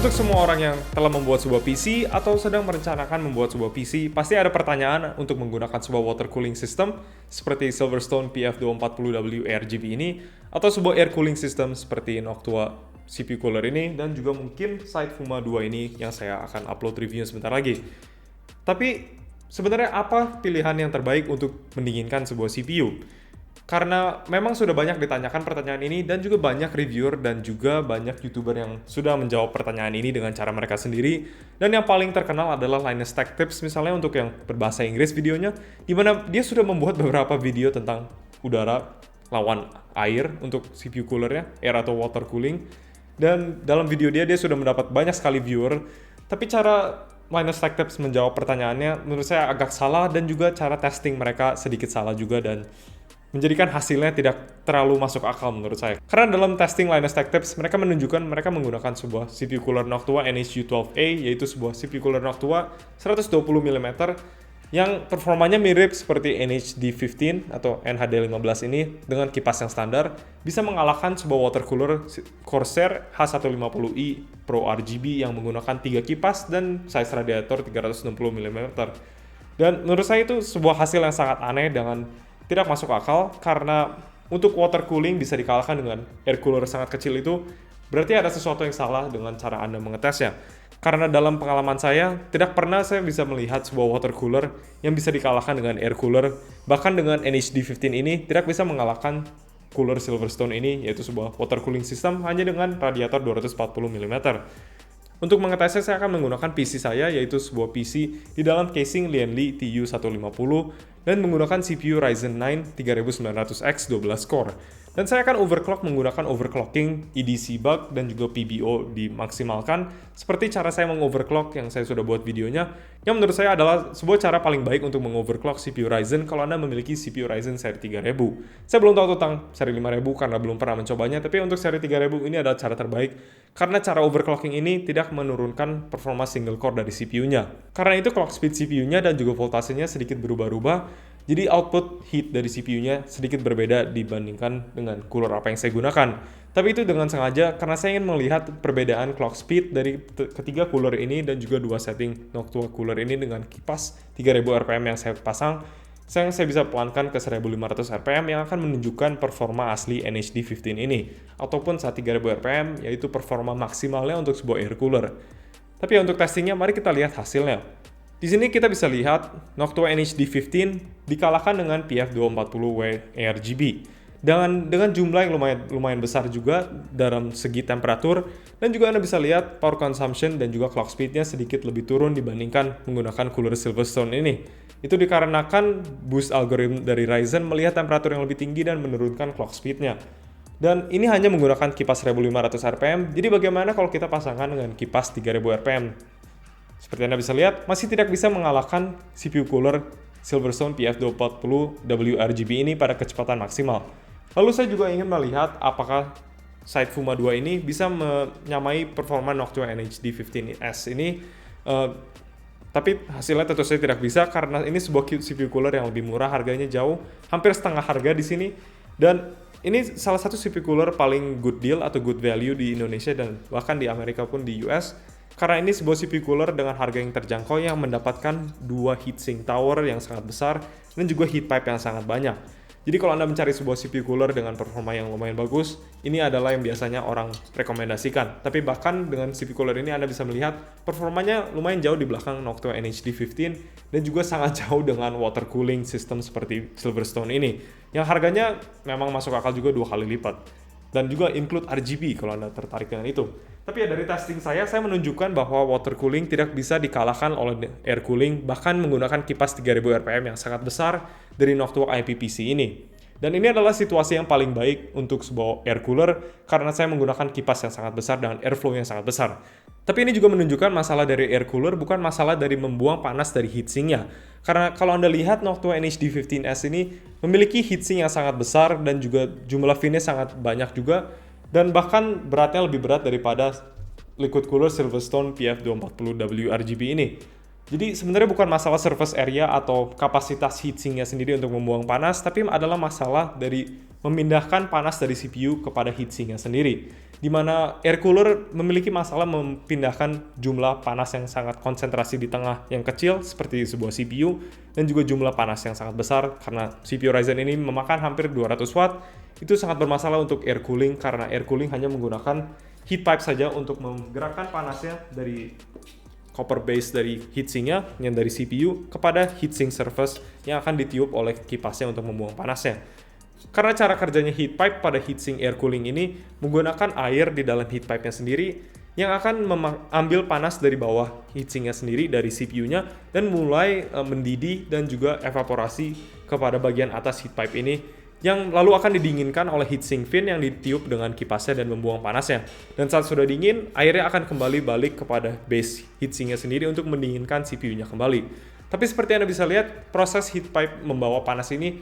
Untuk semua orang yang telah membuat sebuah PC atau sedang merencanakan membuat sebuah PC, pasti ada pertanyaan untuk menggunakan sebuah water cooling system seperti Silverstone PF240W AirGB ini, atau sebuah air cooling system seperti Noctua CPU cooler ini, dan juga mungkin SideFuma 2 ini yang saya akan upload reviewnya sebentar lagi. Tapi sebenarnya apa pilihan yang terbaik untuk mendinginkan sebuah CPU? Karena memang sudah banyak ditanyakan pertanyaan ini dan juga banyak reviewer dan juga banyak YouTuber yang sudah menjawab pertanyaan ini dengan cara mereka sendiri. Dan yang paling terkenal adalah Linus Tech Tips misalnya untuk yang berbahasa Inggris videonya, di mana dia sudah membuat beberapa video tentang udara lawan air untuk CPU coolernya, air atau water cooling. Dan dalam video dia sudah mendapat banyak sekali viewer. Tapi cara Linus Tech Tips menjawab pertanyaannya menurut saya agak salah, dan juga cara testing mereka sedikit salah juga dan menjadikan hasilnya tidak terlalu masuk akal menurut saya. Karena dalam testing Linus Tech Tips, mereka menunjukkan mereka menggunakan sebuah CPU cooler Noctua NHU12A, yaitu sebuah CPU cooler Noctua 120 mm yang performanya mirip seperti NHD15 atau NHD15 ini dengan kipas yang standar, bisa mengalahkan sebuah water cooler Corsair H150i Pro RGB yang menggunakan 3 kipas dan size radiator 360 mm. Dan menurut saya itu sebuah hasil yang sangat aneh dengan tidak masuk akal, karena untuk water cooling bisa dikalahkan dengan air cooler sangat kecil itu, berarti ada sesuatu yang salah dengan cara Anda mengetesnya. Karena dalam pengalaman saya, tidak pernah saya bisa melihat sebuah water cooler yang bisa dikalahkan dengan air cooler. Bahkan dengan NHD15 ini tidak bisa mengalahkan cooler Silverstone ini, yaitu sebuah water cooling system hanya dengan radiator 240 mm. Untuk mengetesnya, saya akan menggunakan PC saya, yaitu sebuah PC di dalam casing Lianli TU150 dan menggunakan CPU Ryzen 9 3900X 12 core. Dan saya akan overclock menggunakan overclocking, EDC bug, dan juga PBO dimaksimalkan, seperti cara saya mengoverclock yang saya sudah buat videonya, yang menurut saya adalah sebuah cara paling baik untuk mengoverclock CPU Ryzen kalau Anda memiliki CPU Ryzen seri 3000. Saya belum tahu tentang seri 5000 karena belum pernah mencobanya, tapi untuk seri 3000 ini adalah cara terbaik, karena cara overclocking ini tidak menurunkan performa single core dari CPU-nya. Karena itu clock speed CPU-nya dan juga voltasenya sedikit berubah-ubah, jadi output heat dari CPU-nya sedikit berbeda dibandingkan dengan cooler apa yang saya gunakan. Tapi itu dengan sengaja karena saya ingin melihat perbedaan clock speed dari ketiga cooler ini dan juga dua setting Noctua cooler ini dengan kipas 3000 rpm yang saya pasang. Saya bisa pelankan ke 1500 rpm yang akan menunjukkan performa asli NHD15 ini, ataupun saat 3000 rpm yaitu performa maksimalnya untuk sebuah air cooler. Tapi untuk testingnya, mari kita lihat hasilnya. Di sini kita bisa lihat Noctua NHD15 dikalahkan dengan PF240W AirGB dengan jumlah yang lumayan besar juga dalam segi temperatur, dan juga Anda bisa lihat power consumption dan juga clock speednya sedikit lebih turun dibandingkan menggunakan cooler Silverstone ini. Itu dikarenakan boost algorithm dari Ryzen melihat temperatur yang lebih tinggi dan menurunkan clock speednya. Dan ini hanya menggunakan kipas 1500 rpm, jadi bagaimana kalau kita pasangkan dengan kipas 3000 rpm? Seperti Anda bisa lihat, masih tidak bisa mengalahkan CPU cooler Silverstone PF240W RGB ini pada kecepatan maksimal. Lalu saya juga ingin melihat apakah SideFuma 2 ini bisa menyamai performa Noctua NHD15S ini. Tapi hasilnya tentu saja tidak bisa, karena ini sebuah CPU cooler yang lebih murah, harganya jauh, hampir setengah harga di sini. Dan ini salah satu CPU cooler paling good deal atau good value di Indonesia dan bahkan di Amerika pun di US. Karena ini sebuah CPU cooler dengan harga yang terjangkau yang mendapatkan dua heatsink tower yang sangat besar dan juga heat pipe yang sangat banyak. Jadi kalau Anda mencari sebuah CPU cooler dengan performa yang lumayan bagus, ini adalah yang biasanya orang rekomendasikan. Tapi bahkan dengan CPU cooler ini Anda bisa melihat performanya lumayan jauh di belakang Noctua NHD15 dan juga sangat jauh dengan water cooling system seperti Silverstone ini, yang harganya memang masuk akal juga 2 kali lipat. Dan juga include RGB kalau Anda tertarik dengan itu. Tapi ya dari testing saya menunjukkan bahwa water cooling tidak bisa dikalahkan oleh air cooling, bahkan menggunakan kipas 3000 rpm yang sangat besar dari Noctua IPPC ini. Dan ini adalah situasi yang paling baik untuk sebuah air cooler karena saya menggunakan kipas yang sangat besar dengan airflow yang sangat besar. Tapi ini juga menunjukkan masalah dari air cooler bukan masalah dari membuang panas dari heatsinknya. Karena kalau Anda lihat Noctua NHD15S ini memiliki heatsink yang sangat besar dan juga jumlah finnya sangat banyak juga, dan bahkan beratnya lebih berat daripada liquid cooler Silverstone PF240W RGB ini. Jadi sebenarnya bukan masalah surface area atau kapasitas heatsinknya sendiri untuk membuang panas, tapi adalah masalah dari memindahkan panas dari CPU kepada heatsinknya sendiri. Di mana air cooler memiliki masalah memindahkan jumlah panas yang sangat konsentrasi di tengah yang kecil seperti sebuah CPU, dan juga jumlah panas yang sangat besar karena CPU Ryzen ini memakan hampir 200 watt. Itu sangat bermasalah untuk air cooling karena air cooling hanya menggunakan heat pipe saja untuk menggerakkan panasnya dari copper base dari heatsinknya yang dari CPU kepada heatsink surface yang akan ditiup oleh kipasnya untuk membuang panasnya. Karena cara kerjanya heat pipe pada heatsink air cooling ini menggunakan air di dalam heat pipe-nya sendiri yang akan mengambil panas dari bawah heatsinknya sendiri dari CPU-nya dan mulai mendidih dan juga evaporasi kepada bagian atas heat pipe ini, yang lalu akan didinginkan oleh heatsink fin yang ditiup dengan kipasnya dan membuang panasnya. Dan saat sudah dingin, airnya akan kembali balik kepada base heatsinknya sendiri untuk mendinginkan CPU-nya kembali. Tapi seperti Anda bisa lihat, proses heat pipe membawa panas ini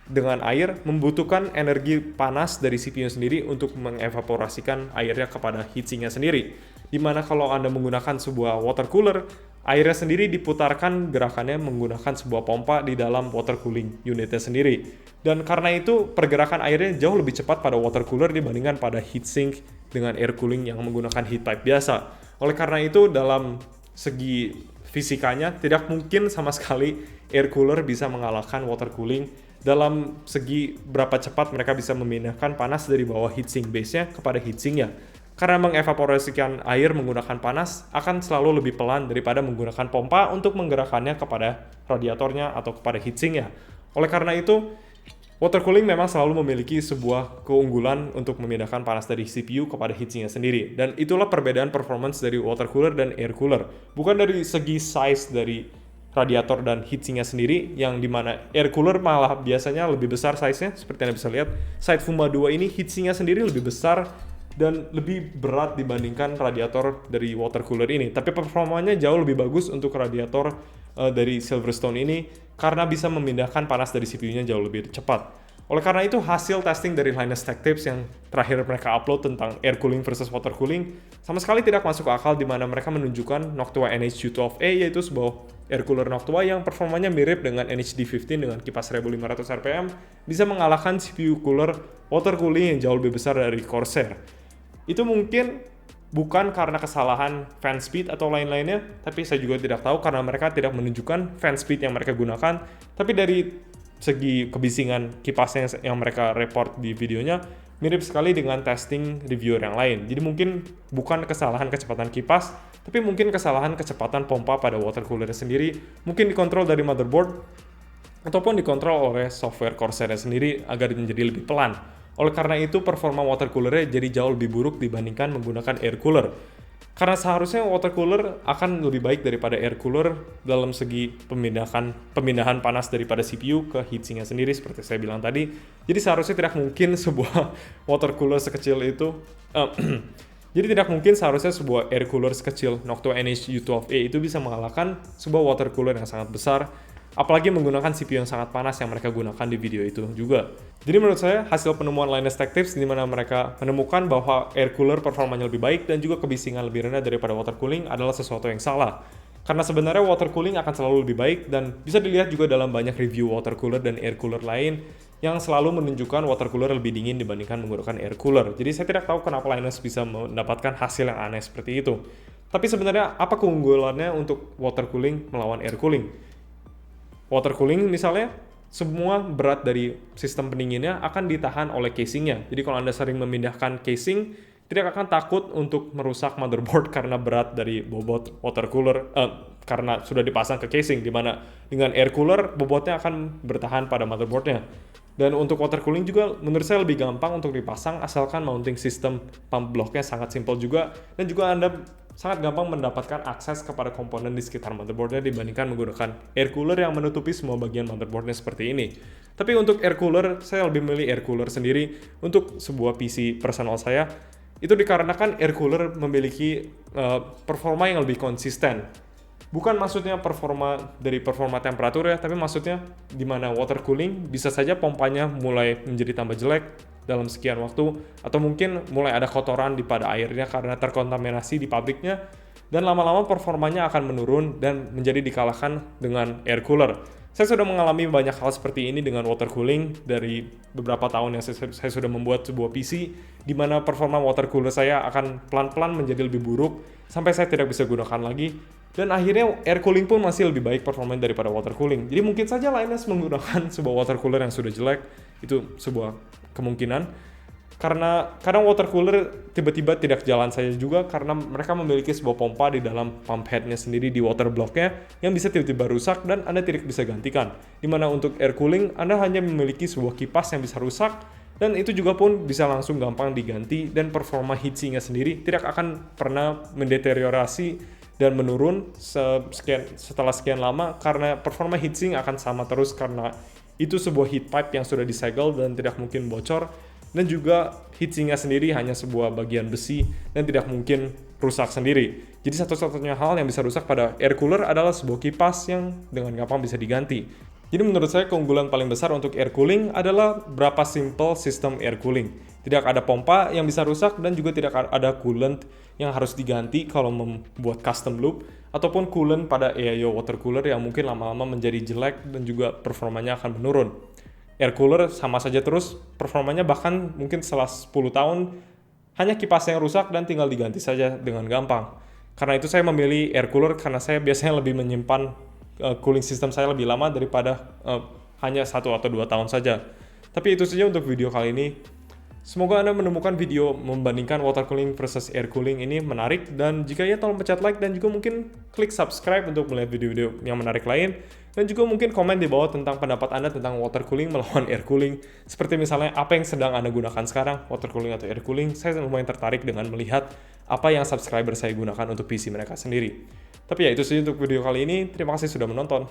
dengan air membutuhkan energi panas dari CPU-nya sendiri untuk mengevaporasikan airnya kepada heatsinknya sendiri. Dimana kalau Anda menggunakan sebuah water cooler, airnya sendiri diputarkan gerakannya menggunakan sebuah pompa di dalam water cooling unitnya sendiri. Dan karena itu pergerakan airnya jauh lebih cepat pada water cooler dibandingkan pada heatsink dengan air cooling yang menggunakan heat pipe biasa. Oleh karena itu dalam segi fisikanya tidak mungkin sama sekali air cooler bisa mengalahkan water cooling dalam segi berapa cepat mereka bisa memindahkan panas dari bawah heatsink base-nya kepada heatsinknya. Karena mengevaporasikan air menggunakan panas akan selalu lebih pelan daripada menggunakan pompa untuk menggerakkannya kepada radiatornya atau kepada heatsinknya. Oleh karena itu, water cooling memang selalu memiliki sebuah keunggulan untuk memindahkan panas dari CPU kepada heatsinknya sendiri. Dan itulah perbedaan performance dari water cooler dan air cooler. Bukan dari segi size dari radiator dan heatsinknya sendiri, yang dimana air cooler malah biasanya lebih besar size-nya. Seperti Anda bisa lihat, Side Fuma 2 ini heatsinknya sendiri lebih besar dan lebih berat dibandingkan radiator dari water cooler ini. Tapi performanya jauh lebih bagus untuk radiator dari Silverstone ini karena bisa memindahkan panas dari CPU-nya jauh lebih cepat. Oleh karena itu, hasil testing dari Linus Tech Tips yang terakhir mereka upload tentang air cooling versus water cooling sama sekali tidak masuk akal, di mana mereka menunjukkan Noctua NH-U12A, yaitu sebuah air cooler Noctua yang performanya mirip dengan NH-D15 dengan kipas 1500 rpm, bisa mengalahkan CPU cooler water cooling yang jauh lebih besar dari Corsair. Itu mungkin bukan karena kesalahan fan speed atau lain-lainnya, tapi saya juga tidak tahu karena mereka tidak menunjukkan fan speed yang mereka gunakan. Tapi dari segi kebisingan kipasnya yang mereka report di videonya, mirip sekali dengan testing reviewer yang lain. Jadi mungkin bukan kesalahan kecepatan kipas, tapi mungkin kesalahan kecepatan pompa pada water cooler sendiri, mungkin dikontrol dari motherboard, ataupun dikontrol oleh software Corsair sendiri agar menjadi lebih pelan. Oleh karena itu, performa water cooler-nya jadi jauh lebih buruk dibandingkan menggunakan air cooler. Karena seharusnya water cooler akan lebih baik daripada air cooler dalam segi pemindahan panas daripada CPU ke heatsinknya sendiri seperti saya bilang tadi. Jadi seharusnya tidak mungkin sebuah water cooler sekecil itu jadi tidak mungkin seharusnya sebuah air cooler sekecil Noctua NH-U12A itu bisa mengalahkan sebuah water cooler yang sangat besar, apalagi menggunakan CPU yang sangat panas yang mereka gunakan di video itu juga. Jadi menurut saya, hasil penemuan Linus Tech Tips di mana mereka menemukan bahwa air cooler performanya lebih baik dan juga kebisingan lebih rendah daripada water cooling adalah sesuatu yang salah. Karena sebenarnya water cooling akan selalu lebih baik, dan bisa dilihat juga dalam banyak review water cooler dan air cooler lain yang selalu menunjukkan water cooler lebih dingin dibandingkan menggunakan air cooler. Jadi saya tidak tahu kenapa Linus bisa mendapatkan hasil yang aneh seperti itu. Tapi sebenarnya apa keunggulannya untuk water cooling melawan air cooling? Water cooling misalnya, semua berat dari sistem pendinginnya akan ditahan oleh casingnya. Jadi kalau Anda sering memindahkan casing, tidak akan takut untuk merusak motherboard karena berat dari bobot water cooler, karena sudah dipasang ke casing, di mana dengan air cooler bobotnya akan bertahan pada motherboardnya. Dan untuk water cooling juga menurut saya lebih gampang untuk dipasang asalkan mounting system pump blocknya sangat simple juga, dan juga Anda sangat gampang mendapatkan akses kepada komponen di sekitar motherboardnya dibandingkan menggunakan air cooler yang menutupi semua bagian motherboardnya seperti ini. Tapi untuk air cooler, saya lebih memilih air cooler sendiri untuk sebuah PC personal saya. Itu dikarenakan air cooler memiliki performa yang lebih konsisten. Bukan maksudnya performa temperatur ya, tapi maksudnya di mana water cooling bisa saja pompanya mulai menjadi tambah jelek dalam sekian waktu, atau mungkin mulai ada kotoran di pada airnya karena terkontaminasi di pabriknya, dan lama-lama performanya akan menurun dan menjadi dikalahkan dengan air cooler. Saya sudah mengalami banyak hal seperti ini dengan water cooling dari beberapa tahun yang saya sudah membuat sebuah PC di mana performa water cooler saya akan pelan-pelan menjadi lebih buruk sampai saya tidak bisa gunakan lagi, dan akhirnya air cooling pun masih lebih baik performanya daripada water cooling. Jadi mungkin saja Linus menggunakan sebuah water cooler yang sudah jelek, itu sebuah kemungkinan. Karena kadang water cooler tiba-tiba tidak jalan saja juga karena mereka memiliki sebuah pompa di dalam pump headnya sendiri di water blocknya yang bisa tiba-tiba rusak dan Anda tidak bisa gantikan. Dimana untuk air cooling, Anda hanya memiliki sebuah kipas yang bisa rusak dan itu juga pun bisa langsung gampang diganti, dan performa heatsinknya sendiri tidak akan pernah mendeteriorasi dan menurun setelah sekian lama karena performa heatsink akan sama terus karena itu sebuah heat pipe yang sudah disegel dan tidak mungkin bocor. Dan juga heatsinknya sendiri hanya sebuah bagian besi dan tidak mungkin rusak sendiri. Jadi satu-satunya hal yang bisa rusak pada air cooler adalah sebuah kipas yang dengan gampang bisa diganti. Jadi menurut saya keunggulan paling besar untuk air cooling adalah berapa simple sistem air cooling. Tidak ada pompa yang bisa rusak dan juga tidak ada coolant yang harus diganti kalau membuat custom loop, ataupun coolant pada AIO water cooler yang mungkin lama-lama menjadi jelek dan juga performanya akan menurun. Air cooler sama saja terus performanya, bahkan mungkin setelah 10 tahun hanya kipasnya yang rusak dan tinggal diganti saja dengan gampang. Karena itu saya memilih air cooler karena saya biasanya lebih menyimpan cooling system saya lebih lama daripada hanya 1 atau 2 tahun saja. Tapi itu saja untuk video kali ini. Semoga Anda menemukan video membandingkan water cooling versus air cooling ini menarik, dan jika ya tolong pencet like dan juga mungkin klik subscribe untuk melihat video-video yang menarik lain, dan juga mungkin komen di bawah tentang pendapat Anda tentang water cooling melawan air cooling, seperti misalnya apa yang sedang Anda gunakan sekarang, water cooling atau air cooling. Saya lumayan tertarik dengan melihat apa yang subscriber saya gunakan untuk PC mereka sendiri. Tapi ya itu saja untuk video kali ini, terima kasih sudah menonton.